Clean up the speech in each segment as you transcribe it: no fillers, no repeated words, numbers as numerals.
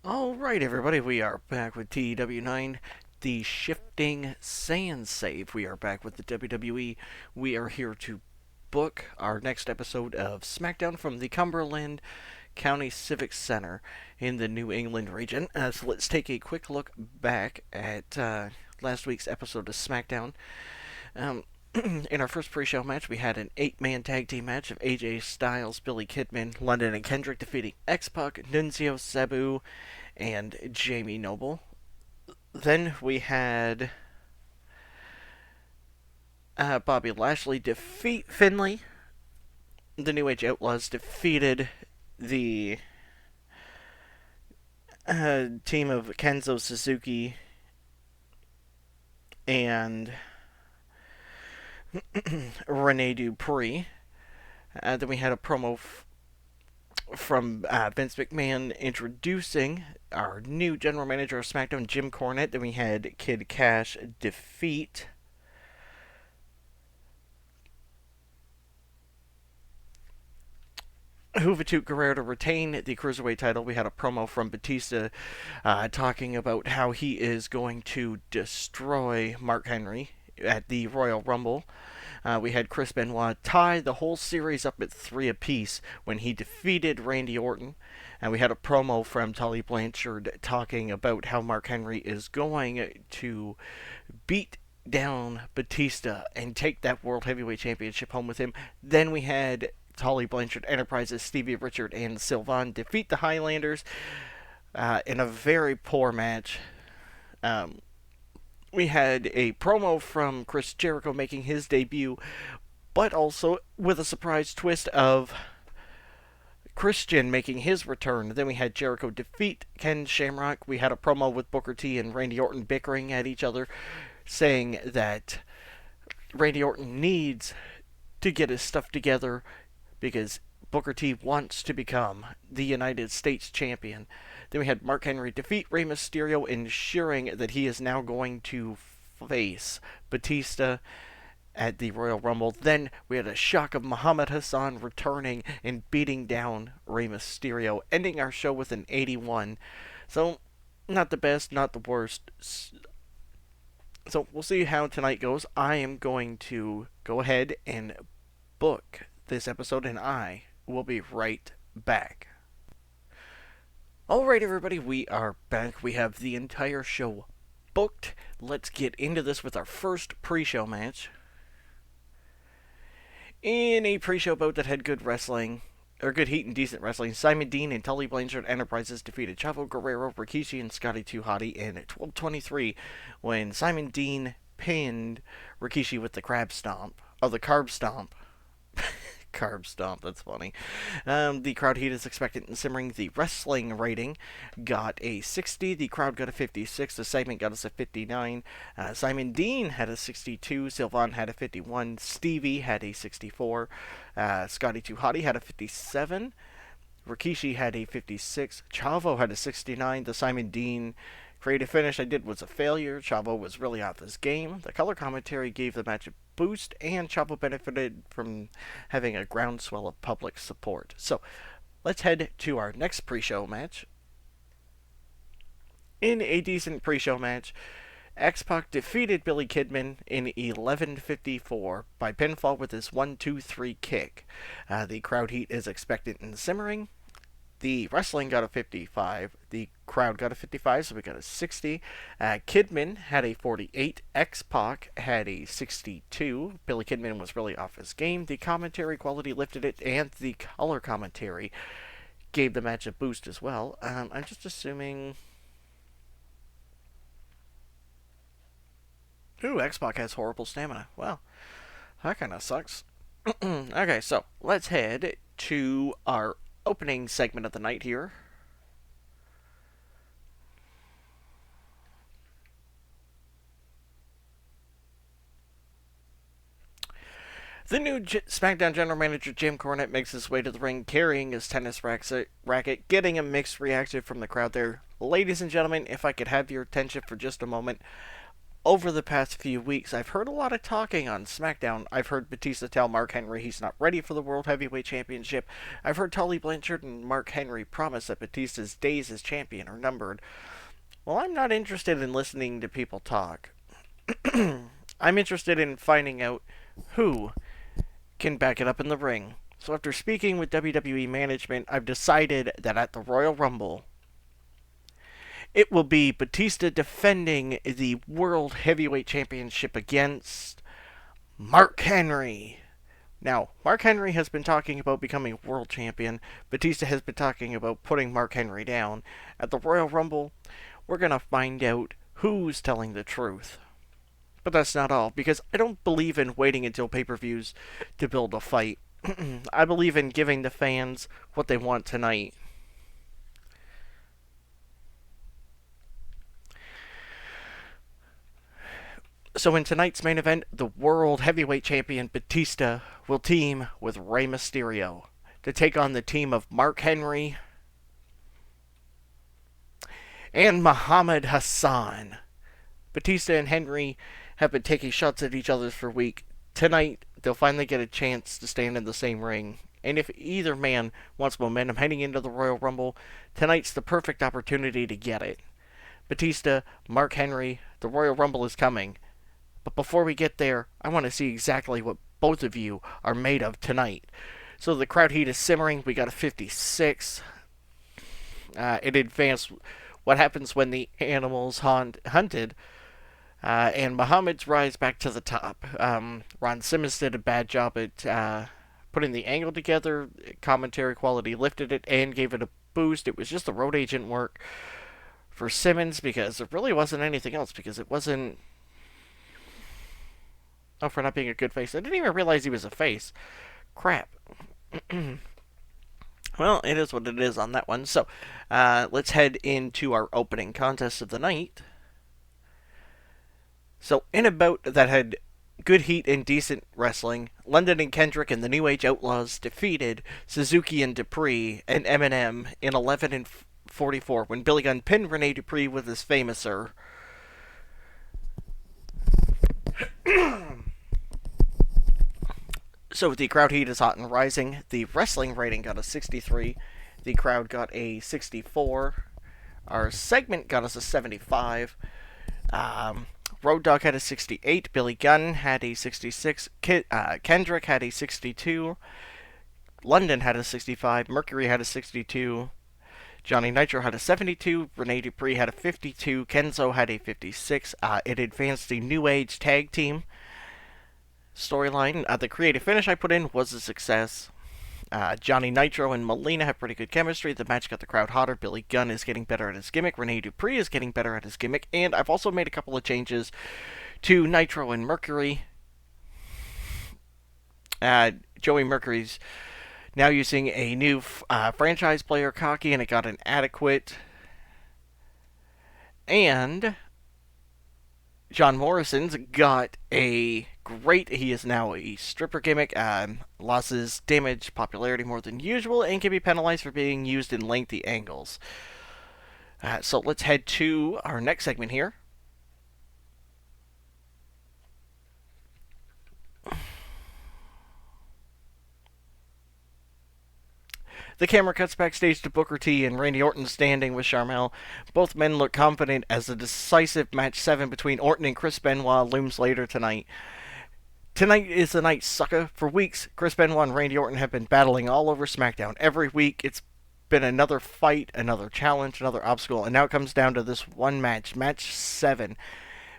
Alright, everybody, we are back with TEW9, the Shifting Sand Save. We are back with the WWE. We are here to book our next episode of Smackdown from the Cumberland County Civic Center in the New England region. So let's take a quick look back at last week's episode of Smackdown. Um, in our first pre-show match, we had an 8-man tag team match of AJ Styles, Billy Kidman, London, and Kendrick defeating X-Pac, Nunzio, Sabu, and Jamie Noble. Then we had Bobby Lashley defeat Finlay. The New Age Outlaws defeated the team of Kenzo Suzuki and Rene Dupree. Then we had a promo from Vince McMahon introducing our new general manager of SmackDown, Jim Cornette. Then we had Kid Cash defeat Juventud Guerrero to retain the Cruiserweight title. We had a promo from Batista talking about how he is going to destroy Mark Henry at the Royal Rumble. We had Chris Benoit tie the whole series up at 3 apiece when he defeated Randy Orton. And we had a promo from Tully Blanchard talking about how Mark Henry is going to beat down Batista and take that World Heavyweight Championship home with him. Then we had Tully Blanchard Enterprises, Stevie Richard, and Sylvan defeat the Highlanders in a very poor match. We had a promo from Chris Jericho making his debut, but also with a surprise twist of Christian making his return. Then we had Jericho defeat Ken Shamrock. We had a promo with Booker T and Randy Orton bickering at each other, saying that Randy Orton needs to get his stuff together because Booker T wants to become the United States champion. Then we had Mark Henry defeat Rey Mysterio, ensuring that he is now going to face Batista at the Royal Rumble. Then we had a shock of Muhammad Hassan returning and beating down Rey Mysterio, ending our show with an 81. So, not the best, not the worst. So, we'll see how tonight goes. I am going to go ahead and book this episode, and I will be right back. Alright, everybody, we are back. We have the entire show booked. Let's get into this with our first pre-show match. In a pre-show bout that had good wrestling, or good heat and decent wrestling, Simon Dean and Tully Blanchard Enterprises defeated Chavo Guerrero, Rikishi, and Scotty 2 Hotty in 12:23 when Simon Dean pinned Rikishi with the crab stomp. Oh, the carb stomp. Carb stomp, that's funny. The crowd heat is expectant and simmering. The wrestling rating got a 60. The crowd got a 56. The segment got us a 59. Simon Dean had a 62. Sylvan had a 51. Stevie had a 64. Scotty 2 Hotty had a 57. Rikishi had a 56. Chavo had a 69. The Simon Dean creative finish I did was a failure. Chavo was really off his game. The color commentary gave the match a boost, and Chavo benefited from having a groundswell of public support. So, let's head to our next pre-show match. In a decent pre-show match, X-Pac defeated Billy Kidman in 11:54 by pinfall with his 1-2-3 kick. The crowd heat is expectant and simmering. The wrestling got a 55. The crowd got a 55, so we got a 60. Kidman had a 48. X-Pac had a 62. Billy Kidman was really off his game. The commentary quality lifted it, and the color commentary gave the match a boost as well. I'm just assuming... Ooh, X-Pac has horrible stamina. Well, that kind of sucks. Okay, so let's head to our opening segment of the night here. The new SmackDown General Manager Jim Cornette makes his way to the ring carrying his tennis racket, getting a mixed reaction from the crowd there. Ladies and gentlemen, if I could have your attention for just a moment, over the past few weeks, I've heard a lot of talking on Smackdown. I've heard Batista tell Mark Henry he's not ready for the World Heavyweight Championship. I've heard Tully Blanchard and Mark Henry promise that Batista's days as champion are numbered. Well, I'm not interested in listening to people talk. I'm interested in finding out who can back it up in the ring. So after speaking with WWE management, I've decided that at the Royal Rumble, it will be Batista defending the World Heavyweight Championship against Mark Henry. Now, Mark Henry has been talking about becoming world champion. Batista has been talking about putting Mark Henry down. At the Royal Rumble, we're going to find out who's telling the truth. But that's not all, because I don't believe in waiting until pay-per-views to build a fight. I believe in giving the fans what they want tonight. So in tonight's main event, the World Heavyweight Champion Batista will team with Rey Mysterio to take on the team of Mark Henry and Muhammad Hassan. Batista and Henry have been taking shots at each other for a week. Tonight, they'll finally get a chance to stand in the same ring. And if either man wants momentum heading into the Royal Rumble, tonight's the perfect opportunity to get it. Batista, Mark Henry, the Royal Rumble is coming. But before we get there, I want to see exactly what both of you are made of tonight. So the crowd heat is simmering. We got a 56. In advance, what happens when the animals hunted, and Muhammad's rise back to the top. Ron Simmons did a bad job at putting the angle together. Commentary quality lifted it and gave it a boost. It was just the road agent work for Simmons, because there really wasn't anything else, because it wasn't... Oh, for not being a good face. I didn't even realize he was a face. Crap. Well, it is what it is on that one. So, let's head into our opening contest of the night. So, in a bout that had good heat and decent wrestling, London and Kendrick and the New Age Outlaws defeated Suzuki and Dupree and Eminem in 11 and 44 when Billy Gunn pinned Rene Dupree with his famouser. So the crowd heat is hot and rising. The wrestling rating got a 63. The crowd got a 64. Our segment got us a 75. Road Dogg had a 68. Billy Gunn had a 66. Kendrick had a 62. London had a 65. Mercury had a 62. Johnny Nitro had a 72. Rene Dupree had a 52. Kenzo had a 56. It advanced the New Age Tag Team storyline. The creative finish I put in was a success. Johnny Nitro and Melina have pretty good chemistry. The match got the crowd hotter. Billy Gunn is getting better at his gimmick. Rene Dupree is getting better at his gimmick. And I've also made a couple of changes to Nitro and Mercury. Joey Mercury's now using a new franchise player, Cocky, and it got an adequate. And John Morrison's got a great... He is now a stripper gimmick. Losses damage popularity more than usual and can be penalized for being used in lengthy angles. So let's head to our next segment here. The camera cuts backstage to Booker T and Randy Orton standing with Sharmell. Both men look confident as the decisive match 7 between Orton and Chris Benoit looms later tonight. Tonight is the night, sucker. For weeks, Chris Benoit and Randy Orton have been battling all over SmackDown. Every week, it's been another fight, another challenge, another obstacle, and now it comes down to this one match, match 7.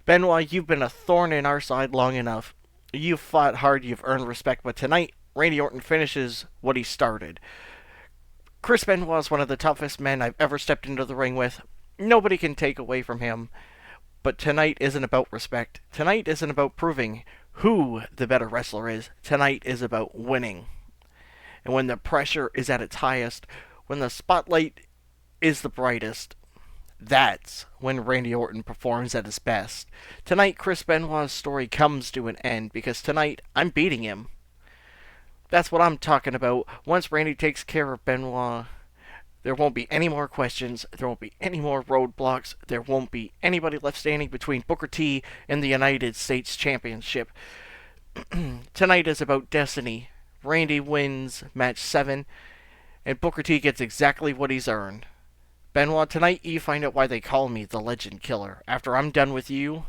Benoit, you've been a thorn in our side long enough. You've fought hard, you've earned respect, but tonight, Randy Orton finishes what he started. Chris Benoit is one of the toughest men I've ever stepped into the ring with. Nobody can take away from him. But tonight isn't about respect. Tonight isn't about proving who the better wrestler is. Tonight is about winning. And when the pressure is at its highest, when the spotlight is the brightest, that's when Randy Orton performs at his best. Tonight, Chris Benoit's story comes to an end because tonight I'm beating him. That's what I'm talking about. Once Randy takes care of Benoit, There won't be any more questions. There won't be any more roadblocks. There won't be anybody left standing between Booker T and the United States Championship. Tonight is about destiny. Randy wins match 7, and Booker T gets exactly what he's earned. Benoit, tonight you find out why they call me the Legend Killer. After I'm done with you,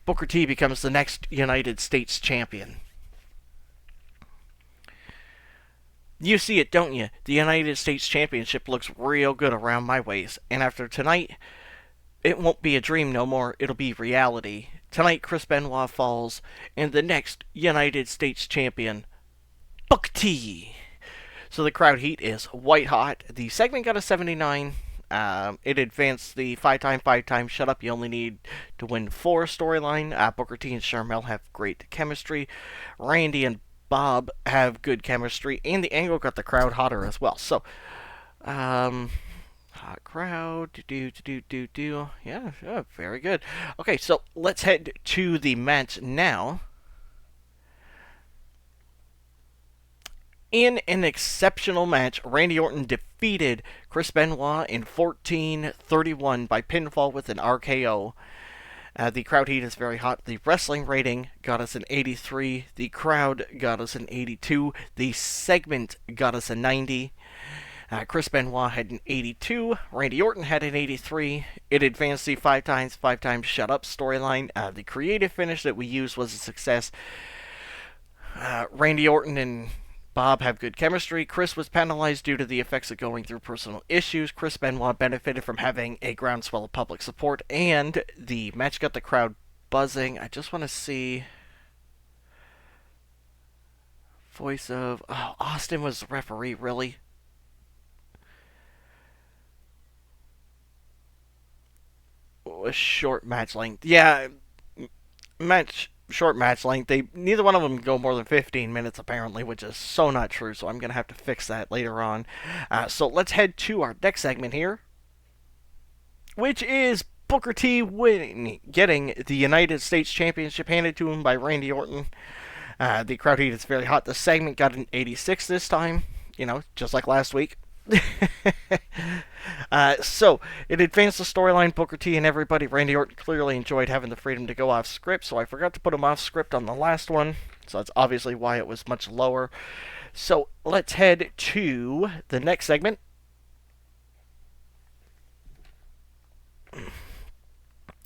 Booker T becomes the next United States Champion. You see it, don't you? The United States Championship looks real good around my waist, and after tonight, it won't be a dream no more, it'll be reality. Tonight, Chris Benoit falls, and the next United States Champion, Booker T. So the crowd heat is white hot. The segment got a 79. It advanced the 5x5 shut up, you only need to win 4 storyline. Booker T and Sharmell have great chemistry. Randy and Bob have good chemistry, and the angle got the crowd hotter as well. So, hot crowd, yeah, very good. Okay, so let's head to the match now. In an exceptional match, Randy Orton defeated Chris Benoit in 14:31 by pinfall with an RKO. The crowd heat is very hot. The wrestling rating got us an 83. The crowd got us an 82. The segment got us a 90. Chris Benoit had an 82. Randy Orton had an 83. It advanced the 5x5 shut up storyline. The creative finish that we used was a success. Randy Orton and Bob have good chemistry. Chris was penalized due to the effects of going through personal issues. Chris Benoit benefited from having a groundswell of public support, and the match got the crowd buzzing. I just want to see. Voice of. Oh, Austin was the referee, really? A short match length. Yeah, short match length. Neither one of them go more than 15 minutes apparently, which is so not true. So I'm gonna have to fix that later on. So let's head to our next segment here, which is Booker T getting the United States Championship handed to him by Randy Orton. The crowd heat is very hot. The segment got an 86 this time. Just like last week. So it advanced the storyline. Booker T and everybody. Randy Orton clearly enjoyed having the freedom to go off script, so I forgot to put him off script on the last one. So that's obviously why it was much lower. So let's head to the next segment.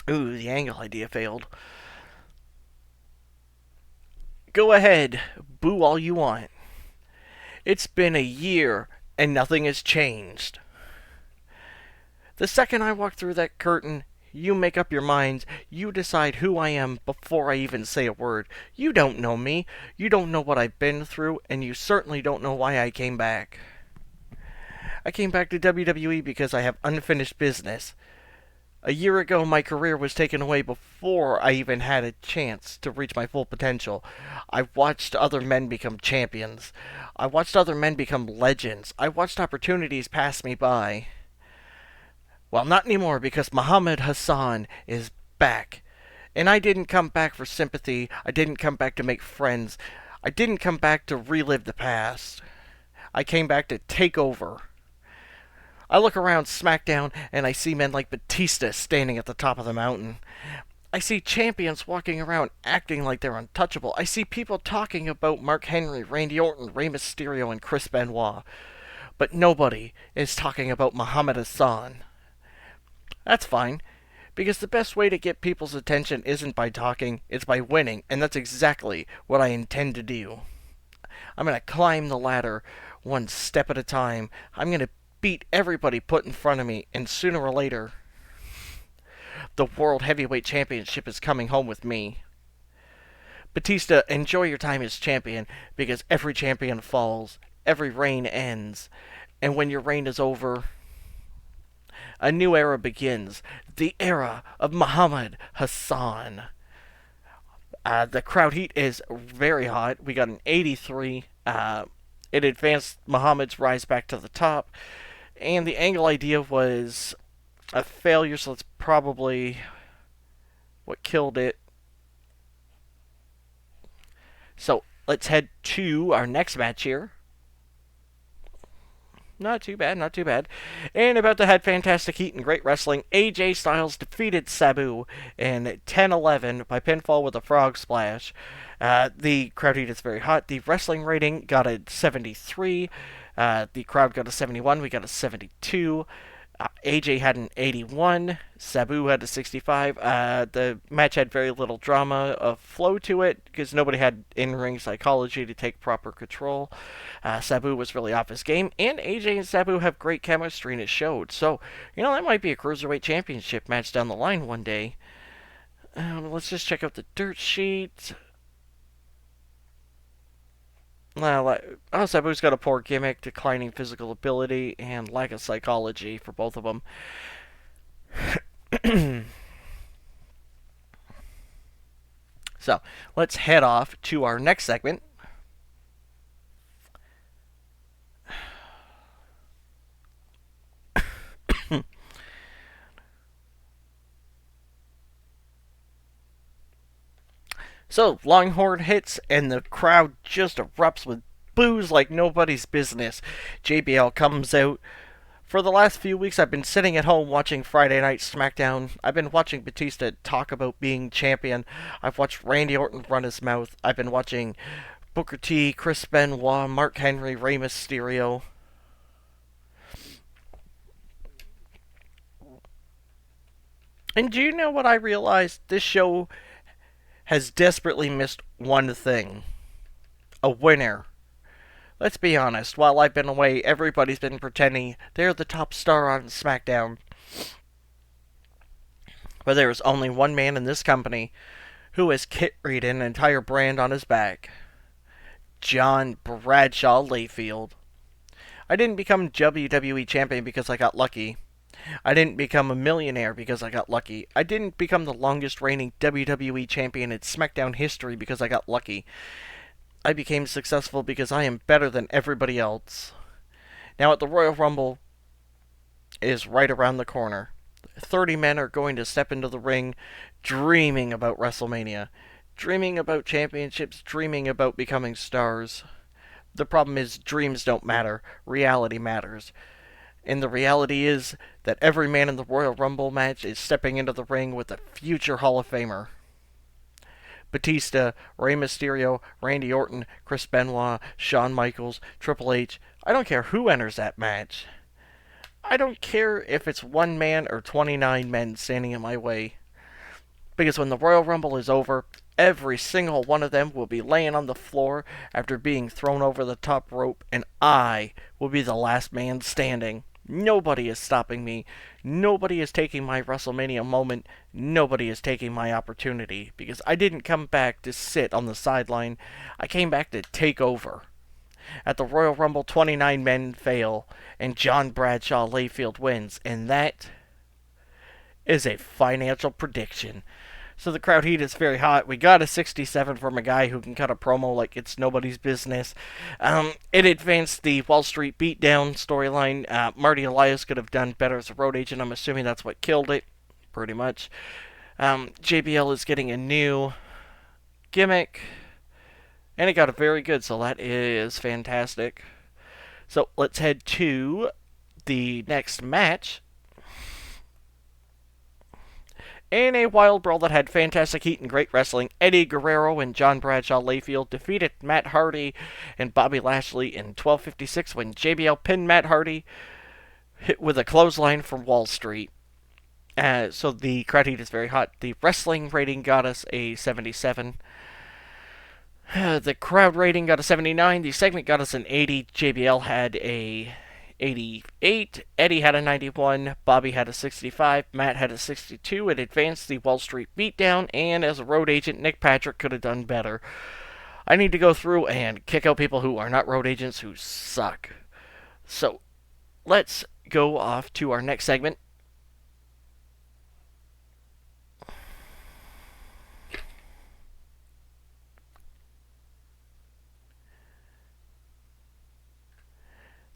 Ooh, the angle idea failed. Go ahead, boo all you want. It's been a year and nothing has changed. The second I walk through that curtain, you make up your minds. You decide who I am before I even say a word. You don't know me. You don't know what I've been through, and you certainly don't know why I came back. I came back to WWE because I have unfinished business. A year ago, my career was taken away before I even had a chance to reach my full potential. I watched other men become champions. I watched other men become legends. I watched opportunities pass me by. Well, not anymore, because Muhammad Hassan is back. And I didn't come back for sympathy. I didn't come back to make friends. I didn't come back to relive the past. I came back to take over. I look around Smackdown and I see men like Batista standing at the top of the mountain. I see champions walking around acting like they're untouchable. I see people talking about Mark Henry, Randy Orton, Rey Mysterio, and Chris Benoit. But nobody is talking about Muhammad Hassan. That's fine, because the best way to get people's attention isn't by talking, it's by winning, and that's exactly what I intend to do. I'm going to climb the ladder one step at a time. I'm going to beat everybody put in front of me, and sooner or later, the World Heavyweight Championship is coming home with me. Batista, enjoy your time as champion, because every champion falls, every reign ends, and when your reign is over, a new era begins. The era of Muhammad Hassan. The crowd heat is very hot. We got an 83. It advanced Muhammad's rise back to the top. And the angle idea was a failure, so that's probably what killed it. So let's head to our next match here. Not too bad, not too bad. And about to head fantastic heat and great wrestling, AJ Styles defeated Sabu in 10-11 by pinfall with a frog splash. The crowd heat is very hot. The wrestling rating got a 73. The crowd got a 71. We got a 72. AJ had an 81. Sabu had a 65. The match had very little drama of flow to it because nobody had in-ring psychology to take proper control. Sabu was really off his game, and AJ and Sabu have great chemistry, and it showed. So, that might be a Cruiserweight Championship match down the line one day. Let's just check out the dirt sheet. Sabu's got a poor gimmick, declining physical ability, and lack of psychology for both of them. So, let's head off to our next segment. So, Longhorn hits, and the crowd just erupts with boos like nobody's business. JBL comes out. For the last few weeks, I've been sitting at home watching Friday Night Smackdown. I've been watching Batista talk about being champion. I've watched Randy Orton run his mouth. I've been watching Booker T, Chris Benoit, Mark Henry, Rey Mysterio. And do you know what I realized? This show has desperately missed one thing: a winner. Let's be honest, while I've been away, everybody's been pretending they're the top star on SmackDown. But there is only one man in this company who has carried an entire brand on his back: John Bradshaw Layfield. I didn't become WWE champion because I got lucky. I didn't become a millionaire because I got lucky. I didn't become the longest reigning WWE champion in SmackDown history because I got lucky. I became successful because I am better than everybody else. Now, at the Royal Rumble is right around the corner. 30 men are going to step into the ring dreaming about WrestleMania, dreaming about championships, dreaming about becoming stars. The problem is dreams don't matter. Reality matters. And the reality is that every man in the Royal Rumble match is stepping into the ring with a future Hall of Famer. Batista, Rey Mysterio, Randy Orton, Chris Benoit, Shawn Michaels, Triple H. I don't care who enters that match. I don't care if it's one man or 29 men standing in my way. Because when the Royal Rumble is over, every single one of them will be laying on the floor after being thrown over the top rope, and I will be the last man standing. Nobody is stopping me. Nobody is taking my WrestleMania moment. Nobody is taking my opportunity. Because I didn't come back to sit on the sideline. I came back to take over. At the Royal Rumble, 29 men fail, and John Bradshaw Layfield wins. And that is a financial prediction. So the crowd heat is very hot. We got a 67 from a guy who can cut a promo like it's nobody's business. It advanced the Wall Street beatdown storyline. Marty Elias could have done better as a road agent. I'm assuming that's what killed it, pretty much. JBL is getting a new gimmick, and it got very good, so that is fantastic. So let's head to the next match. In a wild brawl that had fantastic heat and great wrestling, Eddie Guerrero and John Bradshaw Layfield defeated Matt Hardy and Bobby Lashley in 12:56 when JBL pinned Matt Hardy with a clothesline from Wall Street. So the crowd heat is very hot. The wrestling rating got us a 77. The crowd rating got a 79. The segment got us an 80. JBL had a 88. Eddie had a 91. Bobby had a 65. Matt had a 62. It advanced the Wall Street beatdown, and as a road agent, Nick Patrick could have done better. I need to go through and kick out people who are not road agents who suck. So, let's go off to our next segment.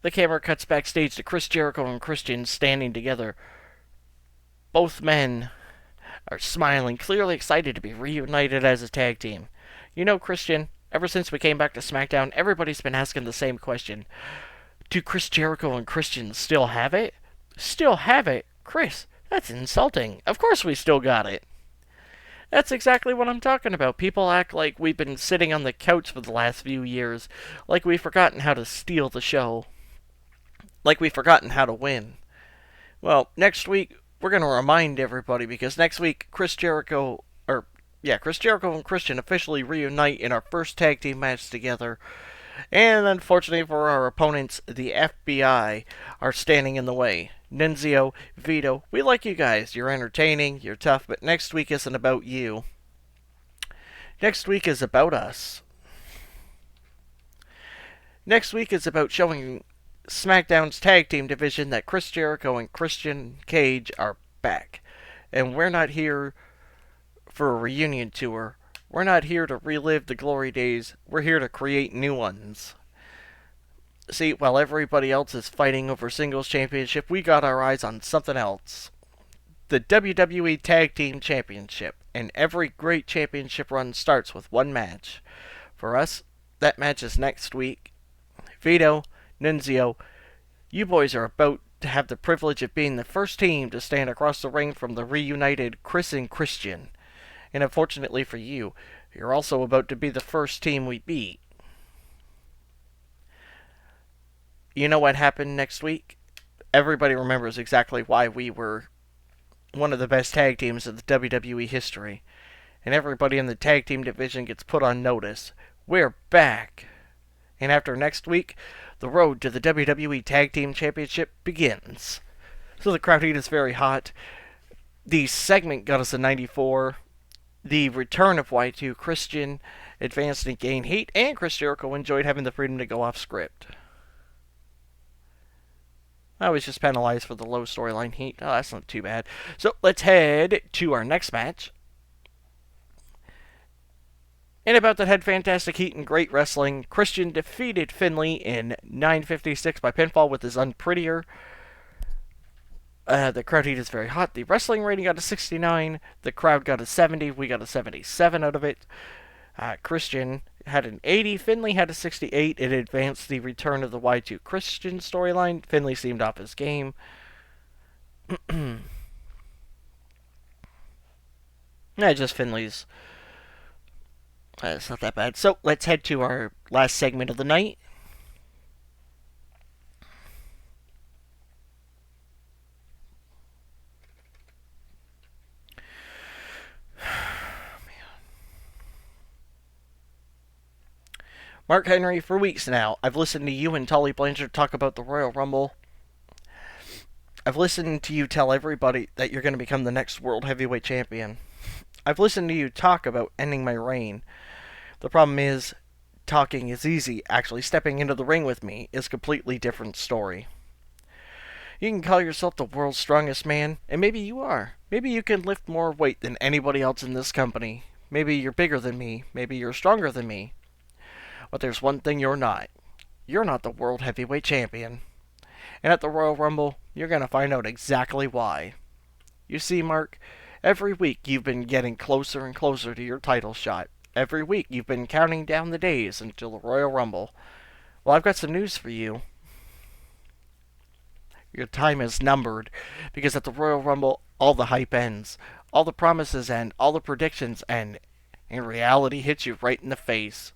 The camera cuts backstage to Chris Jericho and Christian standing together. Both men are smiling, clearly excited to be reunited as a tag team. You know, Christian, ever since we came back to SmackDown, everybody's been asking the same question. Do Chris Jericho and Christian still have it? Still have it? Chris, that's insulting. Of course we still got it. That's exactly what I'm talking about. People act like we've been sitting on the couch for the last few years, like we've forgotten how to steal the show, like we've forgotten how to win. Well, next week we're going to remind everybody because next week Chris Jericho and Christian officially reunite in our first tag team match together. And unfortunately for our opponents, the FBI are standing in the way. Nunzio, Vito, we like you guys. You're entertaining, you're tough, but next week isn't about you. Next week is about us. Next week is about showing SmackDown's tag team division that Chris Jericho and Christian Cage are back. And we're not here for a reunion tour. We're not here to relive the glory days. We're here to create new ones. See, while everybody else is fighting over singles championship, we got our eyes on something else. The WWE Tag Team Championship. And every great championship run starts with one match. For us, that match is next week. Vito, Nunzio, you boys are about to have the privilege of being the first team to stand across the ring from the reunited Chris and Christian. And unfortunately for you, you're also about to be the first team we beat. You know what happened next week? Everybody remembers exactly why we were one of the best tag teams in the WWE history. And everybody in the tag team division gets put on notice. We're back. And after next week, the road to the WWE Tag Team Championship begins. So the crowd heat is very hot. The segment got us a 94. The return of Y2 Christian advanced and gained heat, and Chris Jericho enjoyed having the freedom to go off script. I was just penalized for the low storyline heat. Oh, that's not too bad. So let's head to our next match. And about that had fantastic heat and great wrestling. Christian defeated Finlay in 9:56 by pinfall with his unprettier. The crowd heat is very hot. The wrestling rating got a 69. The crowd got a 70. We got a 77 out of it. Christian had an 80. Finlay had a 68. It advanced the return of the Y2 Christian storyline. Finlay seemed off his game. Just Finlay's. It's not that bad. So let's head to our last segment of the night. Mark Henry, for weeks now, I've listened to you and Tully Blanchard talk about the Royal Rumble. I've listened to you tell everybody that you're going to become the next World Heavyweight Champion. I've listened to you talk about ending my reign. The problem is, talking is easy. Actually stepping into the ring with me is a completely different story. You can call yourself the world's strongest man, and maybe you are. Maybe you can lift more weight than anybody else in this company. Maybe you're bigger than me. Maybe you're stronger than me. But there's one thing you're not. You're not the World Heavyweight Champion. And at the Royal Rumble, you're going to find out exactly why. You see, Mark, every week you've been getting closer and closer to your title shot. Every week you've been counting down the days until the Royal Rumble. Well, I've got some news for you. Your time is numbered, because at the Royal Rumble, all the hype ends. All the promises end. All the predictions end. And reality hits you right in the face.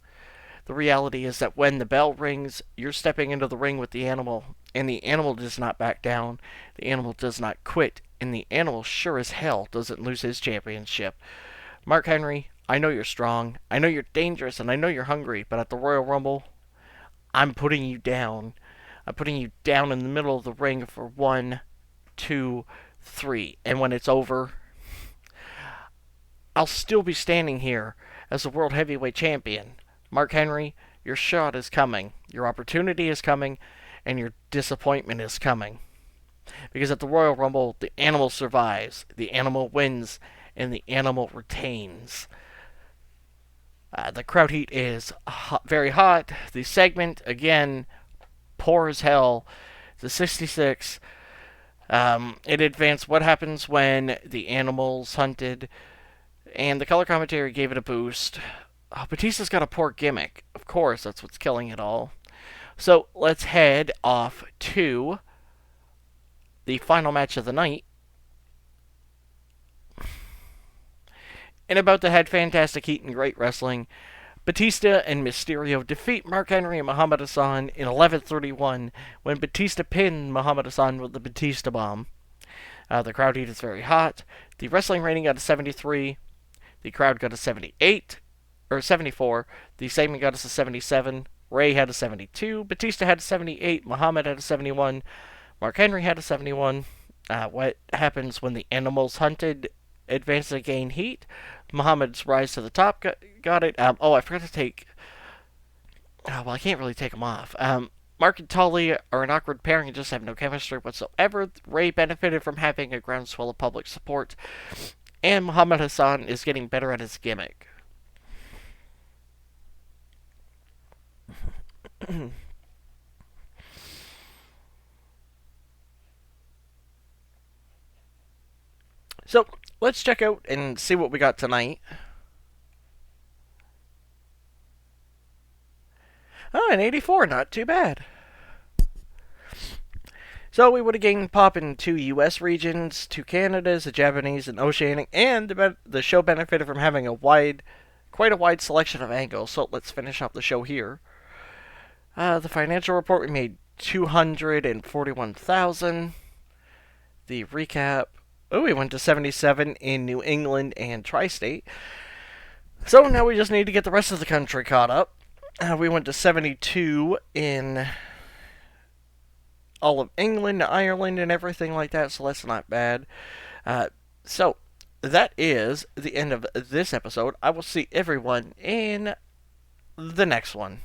The reality is that when the bell rings, you're stepping into the ring with the animal, and the animal does not back down, the animal does not quit, and the animal sure as hell doesn't lose his championship. Mark Henry, I know you're strong, I know you're dangerous, and I know you're hungry, but at the Royal Rumble, I'm putting you down. I'm putting you down in the middle of the ring for 1, 2, 3, and when it's over, I'll still be standing here as the World Heavyweight Champion. Mark Henry, your shot is coming, your opportunity is coming, and your disappointment is coming. Because at the Royal Rumble, the animal survives, the animal wins, and the animal retains. The crowd heat is very hot. The segment, again, poor as hell. The 66. It advanced what happens when the animal's hunted, and the color commentary gave it a boost. Batista's got a poor gimmick. Of course, that's what's killing it all. So let's head off to the final match of the night. And about to head fantastic heat and great wrestling. Batista and Mysterio defeat Mark Henry and Muhammad Hassan in 11:31 when Batista pinned Muhammad Hassan with the Batista Bomb. The crowd heat is very hot. The wrestling rating got a 73. The crowd got a 78, or 74. The segment got us a 77. Ray had a 72. Batista had a 78. Muhammad had a 71. Mark Henry had a 71. What happens when the animals hunted advance to gain heat? Muhammad's rise to the top got it. I forgot to take. Well, I can't really take them off. Mark and Tully are an awkward pairing and just have no chemistry whatsoever. Ray benefited from having a groundswell of public support. And Muhammad Hassan is getting better at his gimmick. So, let's check out and see what we got tonight. Oh, an 84, not too bad. So we would have gained pop in 2 U.S. regions, 2 Canadas, a Japanese, and Oceanic, and the show benefited from having quite a wide selection of angles. So let's finish up the show here. The financial report, we made 241,000. The recap, we went to 77 in New England and Tri-State. So now we just need to get the rest of the country caught up. We went to 72 in all of England, Ireland, and everything like that, so that's not bad. So that is the end of this episode. I will see everyone in the next one.